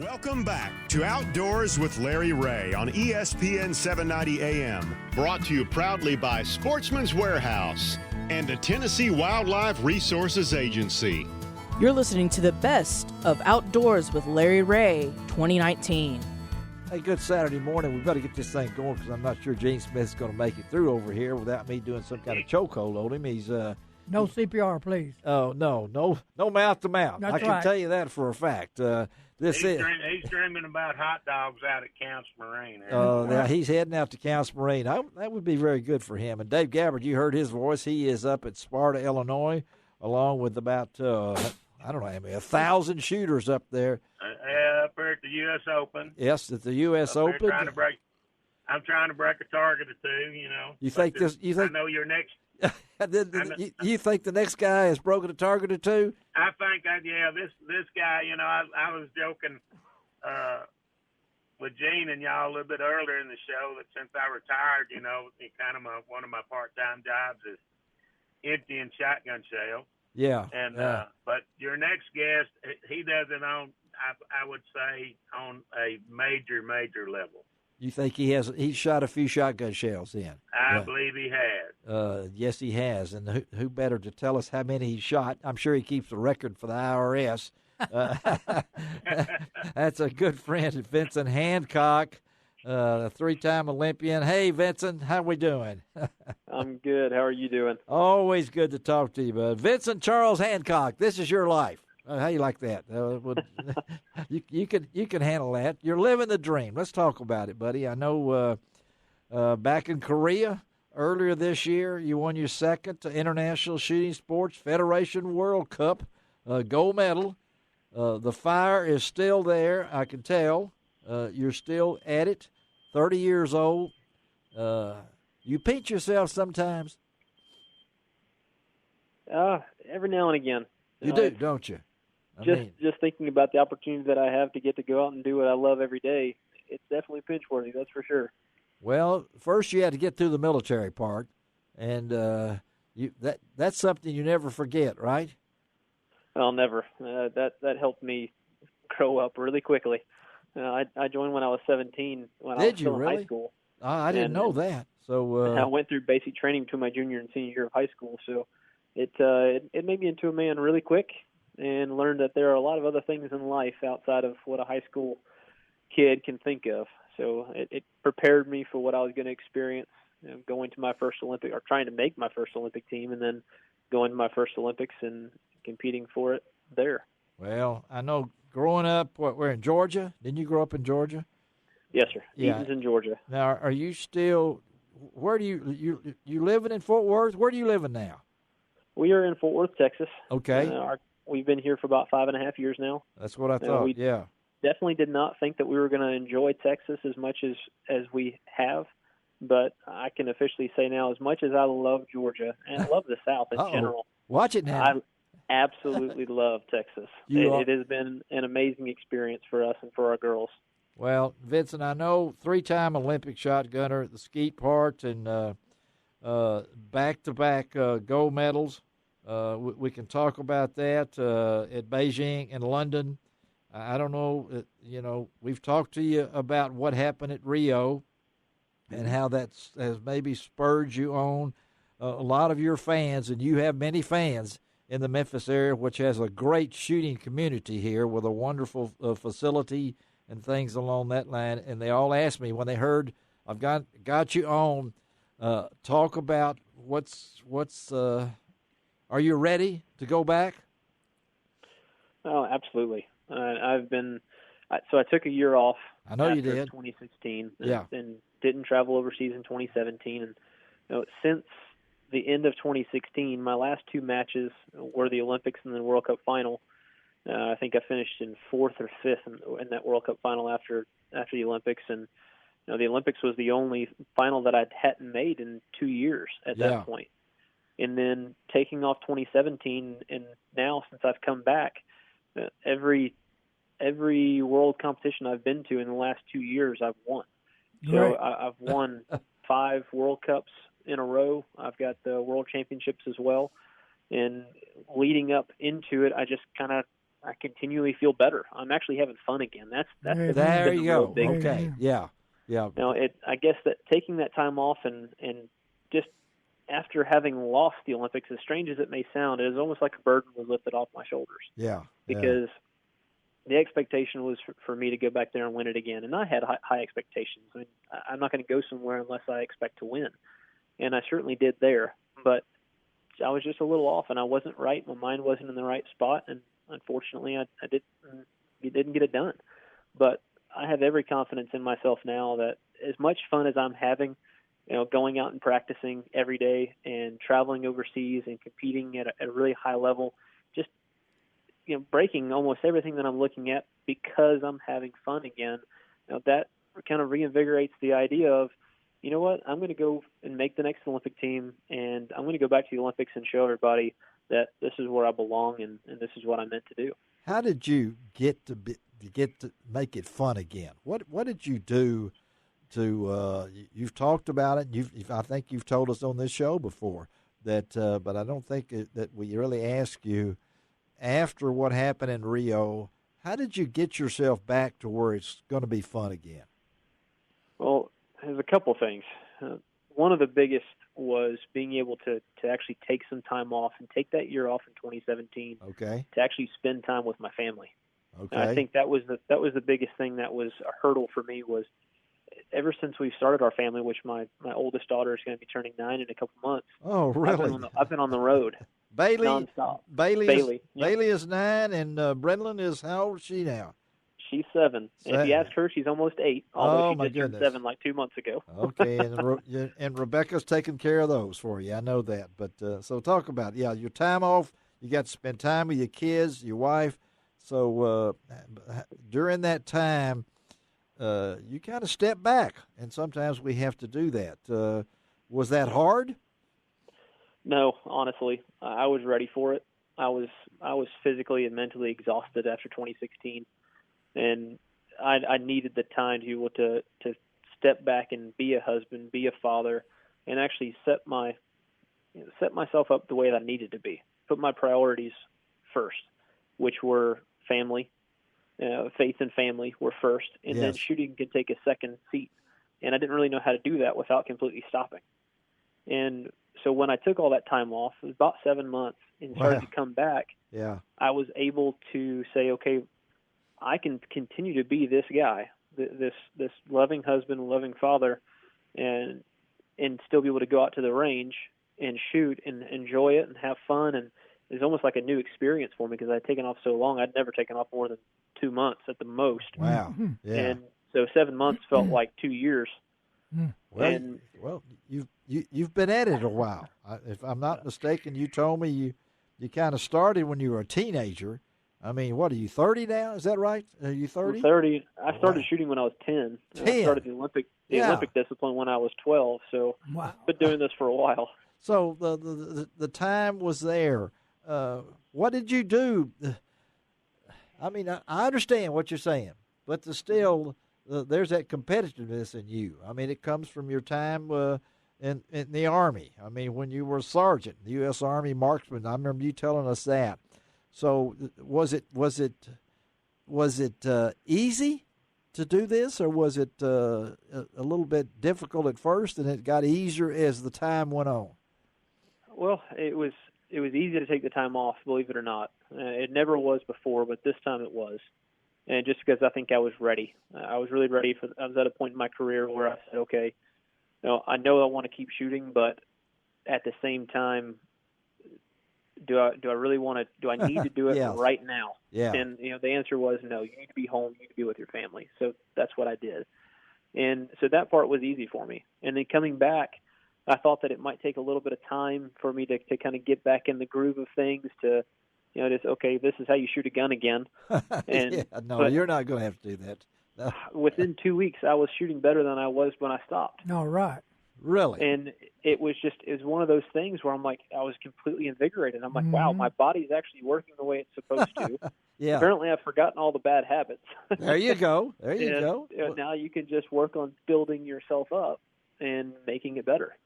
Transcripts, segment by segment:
Welcome back to Outdoors with Larry Ray on ESPN 790 AM. Brought to you proudly by Sportsman's Warehouse and the Tennessee Wildlife Resources Agency. You're listening to the best of Outdoors with Larry Ray 2019. Hey, good Saturday morning. We've got to get this thing going because I'm not sure Gene Smith's going to make it through over here without me doing some kind of chokehold on him. He's no CPR, please. Oh, no mouth to mouth. That's I can right. tell you that for a fact. He's dreaming about hot dogs out at Counts Marine. Now he's heading out to Counts Marine. That would be very good for him. And Dave Gabbard, you heard his voice. He is up at Sparta, Illinois, along with about, 1,000 shooters up there. Up there at the U.S. Open. Yes, at the U.S. Open. I'm trying to break a target or two, you know. I know you're next. You think the next guy has broken a target or two? I think, this guy, you know, I was joking with Gene and y'all a little bit earlier in the show that since I retired, you know, one of my part-time jobs is emptying shotgun shell. Yeah. And but your next guest, he does it on, I would say, on a major level. You think he's shot a few shotgun shells in? I believe he has. Yes, he has. And who better to tell us how many he shot? I'm sure he keeps the record for the IRS. That's a good friend, Vincent Hancock, a three-time Olympian. Hey, Vincent, how we doing? I'm good. How are you doing? Always good to talk to you, bud. Vincent Charles Hancock, this is your life. How you like that? You can handle that. You're living the dream. Let's talk about it, buddy. I know back in Korea earlier this year, you won your second International Shooting Sports Federation World Cup gold medal. The fire is still there. I can tell. You're still at it. 30 years old. You pinch yourself sometimes. Every now and again. You do, don't you? Just thinking about the opportunity that I have to get to go out and do what I love every day, it's definitely pinch-worthy, that's for sure. Well, first you had to get through the military part, and that's something you never forget, right? Well, never. That helped me grow up really quickly. I joined when I was 17 when I was still in high school. I didn't know that. So I went through basic training between my junior and senior year of high school, so it made me into a man really quick, and learned that there are a lot of other things in life outside of what a high school kid can think of. So it prepared me for what I was going to experience, going to my first Olympic, or trying to make my first Olympic team, and then going to my first Olympics and competing for it there. Well, I know growing up, we're in Georgia. Didn't you grow up in Georgia? Yes, sir. Yeah. Eaton's in Georgia. Now, are you still, where do you living in Fort Worth? Where do you living now? We are in Fort Worth, Texas. Okay. We've been here for about 5.5 years now. That's what I thought, we yeah. Definitely did not think that we were going to enjoy Texas as much as we have, but I can officially say now, as much as I love Georgia and I love the South in general. Watch it now. I absolutely love Texas. It has been an amazing experience for us and for our girls. Well, Vincent, I know three-time Olympic shotgunner at the skeet part and back-to-back gold medals. We can talk about that at Beijing and London. I don't know, we've talked to you about what happened at Rio and how that has maybe spurred you on. A lot of your fans, and you have many fans in the Memphis area, which has a great shooting community here with a wonderful facility and things along that line. And they all asked me when they heard I've got you on, talk about what's are you ready to go back? Oh, absolutely. So I took a year off. I know you did. 2016. Yeah. And didn't travel overseas in 2017. And since the end of 2016, my last two matches were the Olympics and the World Cup final. I think I finished in fourth or fifth in that World Cup final after the Olympics. And the Olympics was the only final that I hadn't made in 2 years at that point. And then taking off 2017, and now since I've come back, every world competition I've been to in the last 2 years, I've won. So Right. I've won 5 World Cups in a row. I've got the World Championships as well. And leading up into it, I just kind of I continually feel better. I'm actually having fun again. That's There been you the real go. big thing. Okay, yeah. Now, I guess that taking that time off and just after having lost the Olympics, as strange as it may sound, it is almost like a burden was lifted off my shoulders. Yeah. Because the expectation was for me to go back there and win it again, and I had high expectations. I mean, I'm not going to go somewhere unless I expect to win, and I certainly did there. But I was just a little off, and I wasn't right. My mind wasn't in the right spot, and unfortunately, I didn't get it done. But I have every confidence in myself now that as much fun as I'm having, going out and practicing every day and traveling overseas and competing at a really high level, just breaking almost everything that I'm looking at because I'm having fun again. That kind of reinvigorates the idea of, you know what, I'm going to go and make the next Olympic team, and I'm going to go back to the Olympics and show everybody that this is where I belong and this is what I'm meant to do. How did you get to make it fun again? What did you do to? You've talked about it. I think you've told us on this show before that, but I don't think that we really asked you after what happened in Rio. How did you get yourself back to where it's going to be fun again? Well, there's a couple things. One of the biggest was being able to actually take some time off and take that year off in 2017. Okay. To actually spend time with my family. Okay. And I think that was the biggest thing that was a hurdle for me. Was ever since we started our family, which my oldest daughter is going to be turning 9 in a couple months. Oh, really? I've been on the road. Bailey nonstop. Bailey Yep. is 9, and Brenlyn is, how old is she now? She's 7. And if you ask her, she's almost 8. Although she just turned 7 like 2 months ago. Okay, and Rebecca's taking care of those for you. I know that. But so talk about your time off. You got to spend time with your kids, your wife. So during that time, you kind of step back, and sometimes we have to do that. Was that hard? No, honestly, I was ready for it. I was physically and mentally exhausted after 2016, and I needed the time to be able to step back and be a husband, be a father, and actually set myself up the way that I needed to be. Put my priorities first, which were family, faith and family were first, and then shooting could take a second seat. And I didn't really know how to do that without completely stopping. And so when I took all that time off, it was about 7 months, and started to come back, I was able to say, okay, I can continue to be this guy, this loving husband, loving father, and still be able to go out to the range and shoot and enjoy it and have fun. And it was almost like a new experience for me because I'd taken off so long. I'd never taken off more than 2 months at the most. Wow. Yeah. And so 7 months felt like 2 years. Well, you've been at it a while. If I'm not mistaken, you told me you kind of started when you were a teenager. I mean, what are you, 30 now? Is that right? Are you 30? I'm 30. I started shooting when I was 10. 10. I started the Olympic discipline when I was 12. So I've been doing this for a while. So the time was there. What did you do? I mean, I understand what you're saying, but there's that competitiveness in you. I mean, it comes from your time in the Army. I mean, when you were a sergeant, the U.S. Army marksman. I remember you telling us that. So was it easy to do this, or was it a little bit difficult at first, and it got easier as the time went on? Well, it was easy to take the time off, believe it or not. It never was before, but this time it was. And just because I think I was ready. I was really ready. I was at a point in my career where I said, okay, I know I want to keep shooting, but at the same time, do I really want to? Do I need to do it right now? Yeah. And the answer was no. You need to be home. You need to be with your family. So that's what I did. And so that part was easy for me. And then coming back, I thought that it might take a little bit of time for me to kind of get back in the groove of things. To just okay, this is how you shoot a gun again. And but you're not going to have to do that. No. Within 2 weeks, I was shooting better than I was when I stopped. All right. Really? And it was one of those things where I'm like, I was completely invigorated. I'm like, wow, my body's actually working the way it's supposed to. Yeah. Apparently, I've forgotten all the bad habits. There you go. There you go. Now you can just work on building yourself up and making it better.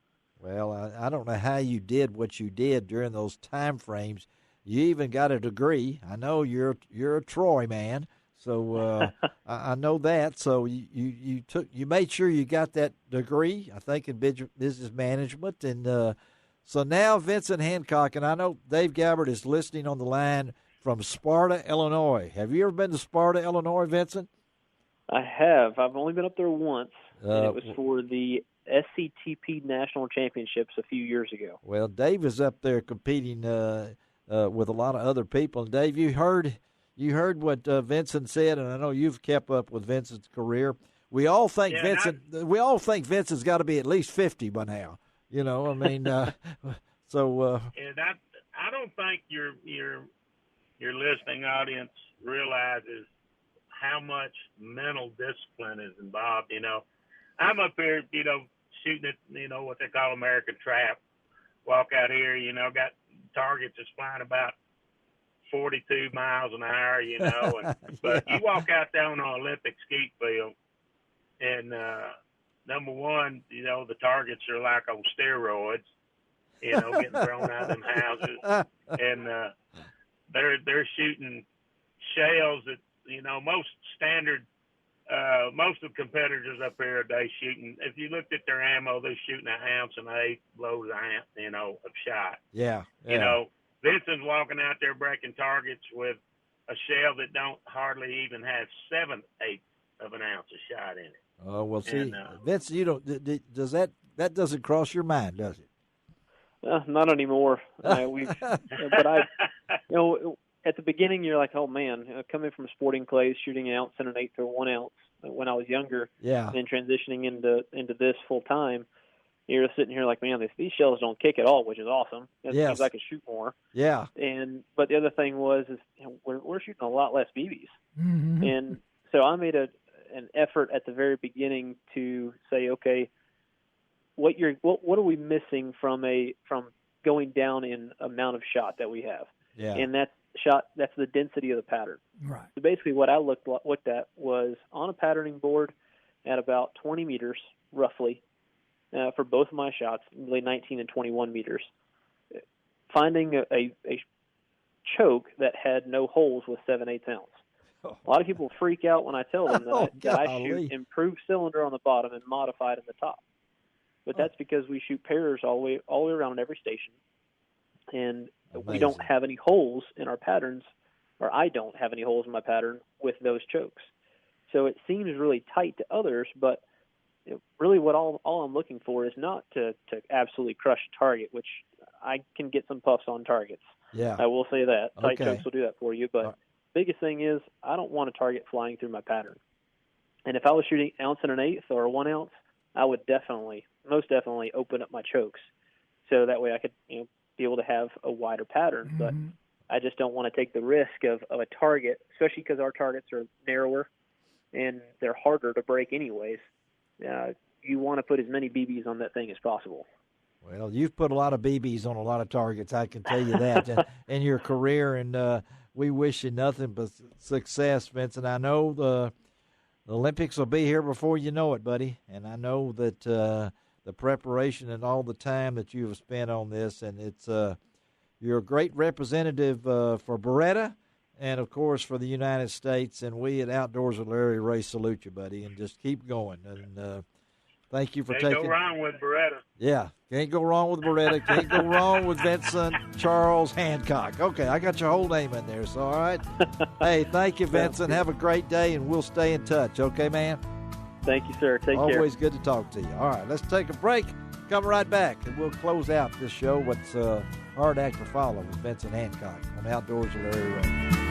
Well, I don't know how you did what you did during those time frames. You even got a degree. I know you're a Troy man, so I know that. So you made sure you got that degree, I think, in business management. And so now Vincent Hancock, and I know Dave Gabbard is listening on the line from Sparta, Illinois. Have you ever been to Sparta, Illinois, Vincent? I have. I've only been up there once, and it was for the SCTP National Championships a few years ago. Well, Dave is up there competing with a lot of other people. And Dave, you heard what Vincent said, and I know you've kept up with Vincent's career. We all think Vincent's got to be at least 50 by now. You know, I mean, so. And I don't think your listening audience realizes how much mental discipline is involved. You know, I'm up here, you know, shooting at, you know, what they call American Trap. Walk out here, you know, got targets that's flying about 42 miles an hour, you know. But you walk out there on an Olympic skeet field, and number one, you know, the targets are like on steroids, you know, getting thrown out of them houses, and they're shooting shells that, you know, most of the competitors up here, they shooting. If you looked at their ammo, they're shooting an ounce and 8 blows you know, of shot. Yeah. You know, Vincent's walking out there breaking targets with a shell that don't hardly even have 1/7 of an ounce of shot in it. Oh, well, see, And, Vince, you don't. Does that doesn't cross your mind, does it? Not anymore. But I, you know, at the beginning, you're like, oh man, coming from sporting clays, shooting an ounce and an 1/8 or 1 ounce when I was younger, yeah, and then transitioning into this full time, you're sitting here like, man, these shells don't kick at all, which is awesome. It seems I can shoot more. Yeah. But the other thing is you know, we're shooting a lot less BBs, Mm-hmm. and so I made an effort at the very beginning to say, okay, what are we missing from going down in amount of shot that we have? Yeah. And that's the density of the pattern. Right. So basically what I looked at was on a patterning board at about 20 meters roughly for both of my shots, really 19 and 21 meters, finding a choke that had no holes with 7/8 ounce. Oh. A lot of people freak out when I tell them that I golly. shoot improved cylinder on the bottom and modified in the top. But that's because we shoot pairs all the way around every station. And Amazing. we don't have any holes in our patterns, or I don't have any holes in my pattern with those chokes. So it seems really tight to others, but really what all I'm looking for is not to absolutely crush a target, which I can get some puffs on targets. Yeah. I will say that. Tight Okay. chokes will do that for you. But biggest thing is I don't want a target flying through my pattern. And if I was shooting 1 and 1/8 or 1 ounce, I would most definitely open up my chokes so that way I could be able to have a wider pattern. Mm-hmm. But I just don't want to take the risk of a target, especially because our targets are narrower and they're harder to break anyways. You want to put as many BBs on that thing as possible. Well, you've put a lot of BBs on a lot of targets, I can tell you that, in your career, and we wish you nothing but success, Vincent. I know the Olympics will be here before you know it, buddy, and I know that the preparation and all the time that you have spent on this, and it's you're a great representative for Beretta and, of course, for the United States, and we at Outdoors with Larry Ray salute you, buddy, and just keep going, and thank you for taking. Can't go wrong with Beretta. Yeah, can't go wrong with Beretta. Can't go wrong with Vincent Charles Hancock. Okay, I got your whole name in there, so all right. Hey, thank you, Vincent. Have a great day, and we'll stay in touch. Okay, man? Thank you, sir. Take care. Always good to talk to you. All right, let's take a break. Come right back, and we'll close out this show. What's Hard Act to Follow with Vincent Hancock on Outdoors with Larry Ray.